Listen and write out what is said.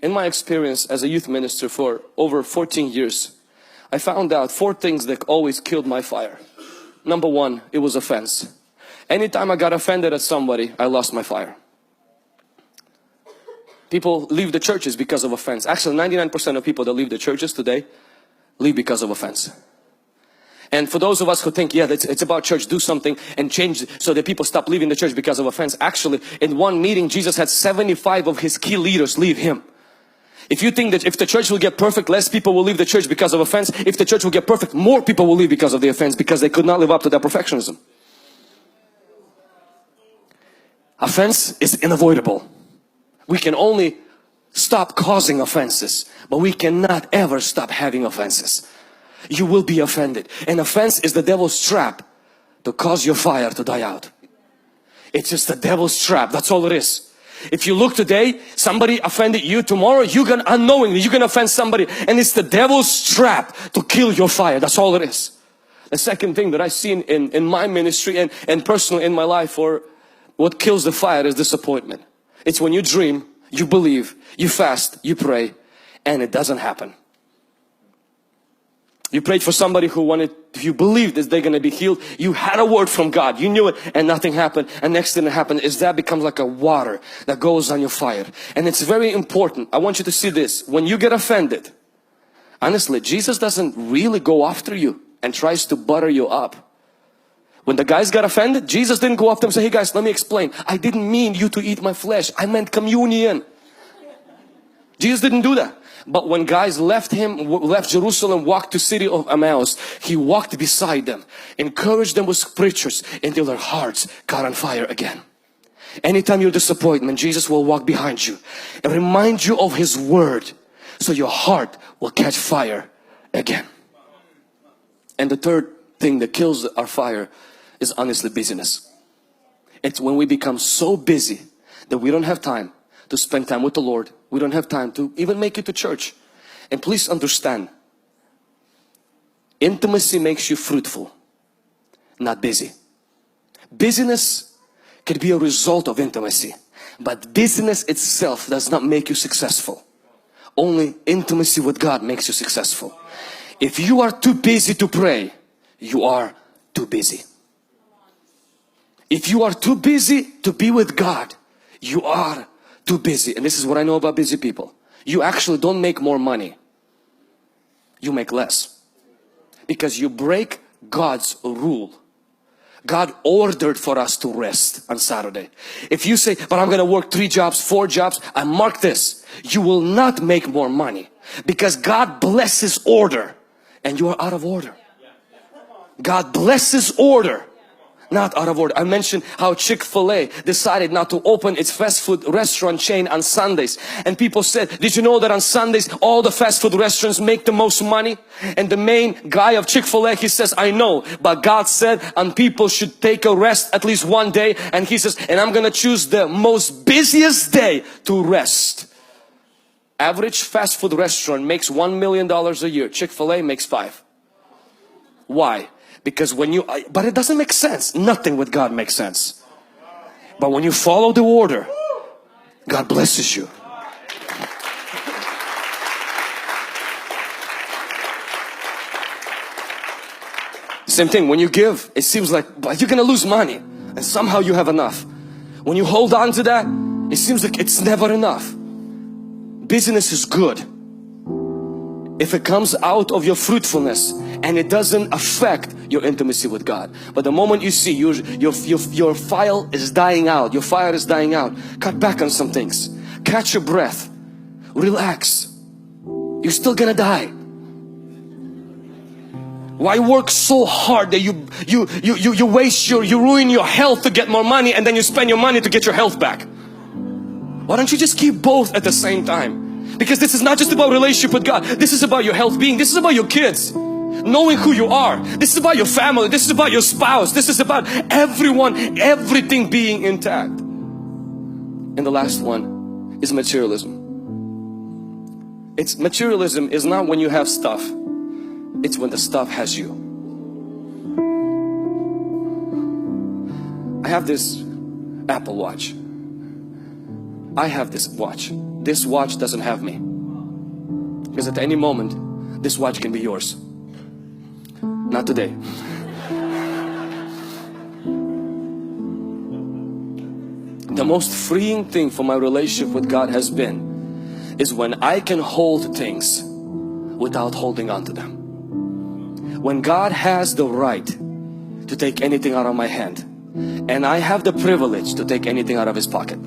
In my experience as a youth minister for over 14 years, I found out 4 things that always killed my fire. Number 1, it was offense. Anytime I got offended at somebody, I lost my fire. People leave the churches because of offense. Actually, 99% of people that leave the churches today leave because of offense. And for those of us who think, yeah, it's about church, do something and change so that people stop leaving the church because of offense. Actually, in one meeting, Jesus had 75 of his key leaders leave him. If you think that if the church will get perfect, less people will leave the church because of offense. If the church will get perfect, more people will leave because of the offense, because they could not live up to their perfectionism. Offense is unavoidable. We can only stop causing offenses, but we cannot ever stop having offenses. You will be offended. And offense is the devil's trap to cause your fire to die out. It's just the devil's trap. That's all it is. If you look today, somebody offended you, tomorrow you're gonna unknowingly, you're gonna offend somebody, and it's the devil's trap to kill your fire. That's all it is. The second thing that I've seen in my ministry and personally in my life, or what kills the fire, is disappointment. It's when you dream, you believe, you fast, you pray, and it doesn't happen. You prayed for somebody who you believed that they're going to be healed. You had a word from God. You knew it and nothing happened. And next thing that happened is that becomes like a water that goes on your fire. And it's very important. I want you to see this. When you get offended, honestly, Jesus doesn't really go after you and tries to butter you up. When the guys got offended, Jesus didn't go after them and say, hey guys, let me explain. I didn't mean you to eat my flesh. I meant communion. Jesus didn't do that. But when guys left Jerusalem, walked to city of Emmaus, he walked beside them, encouraged them with scriptures until their hearts got on fire again. Anytime you're disappointed, Jesus will walk behind you and remind you of His word, so your heart will catch fire again. And the third thing that kills our fire is honestly busyness. It's when we become so busy that we don't have time to spend time with the Lord. We don't have time to even make it to church. And please understand, intimacy makes you fruitful, not busy. Busyness can be a result of intimacy, but busyness itself does not make you successful. Only intimacy with God makes you successful. If you are too busy to pray, you are too busy. If you are too busy to be with God, you are too busy. And this is what I know about busy people. You actually don't make more money. You make less. Because you break God's rule. God ordered for us to rest on Saturday. If you say, but I'm going to work 3 jobs, 4 jobs, I mark this. You will not make more money. Because God blesses order and you are out of order. God blesses order, not out of order. I mentioned how Chick-fil-A decided not to open its fast food restaurant chain on Sundays. And people said, did you know that on Sundays all the fast food restaurants make the most money? And the main guy of Chick-fil-A, he says, I know, but God said and people should take a rest at least one day. And he says, and I'm gonna choose the most busiest day to rest. Average fast food restaurant makes $1 million a year. Chick-fil-A makes 5. Why? Because when you, but it doesn't make sense. Nothing with God makes sense. But when you follow the order, God blesses you. Same thing, when you give, it seems like you're gonna lose money and somehow you have enough. When you hold on to that, it seems like it's never enough. Business is good if it comes out of your fruitfulness and it doesn't affect your intimacy with God. But the moment you see your fire is dying out, your fire is dying out, cut back on some things. Catch your breath. Relax. You're still gonna die. Why work so hard that you waste you ruin your health to get more money, and then you spend your money to get your health back? Why don't you just keep both at the same time? Because this is not just about relationship with God. This is about your health being. This is about your kids. Knowing who you are. This is about your family. This is about your spouse. This is about everyone, everything being intact. And the last one is materialism. Materialism is not when you have stuff. It's when the stuff has you. I have this Apple Watch. I have this watch. this watch doesn't have me. Because at any moment, this watch can be yours. Not today. The most freeing thing for my relationship with God has been is when I can hold things without holding on to them. When God has the right to take anything out of my hand, and I have the privilege to take anything out of His pocket.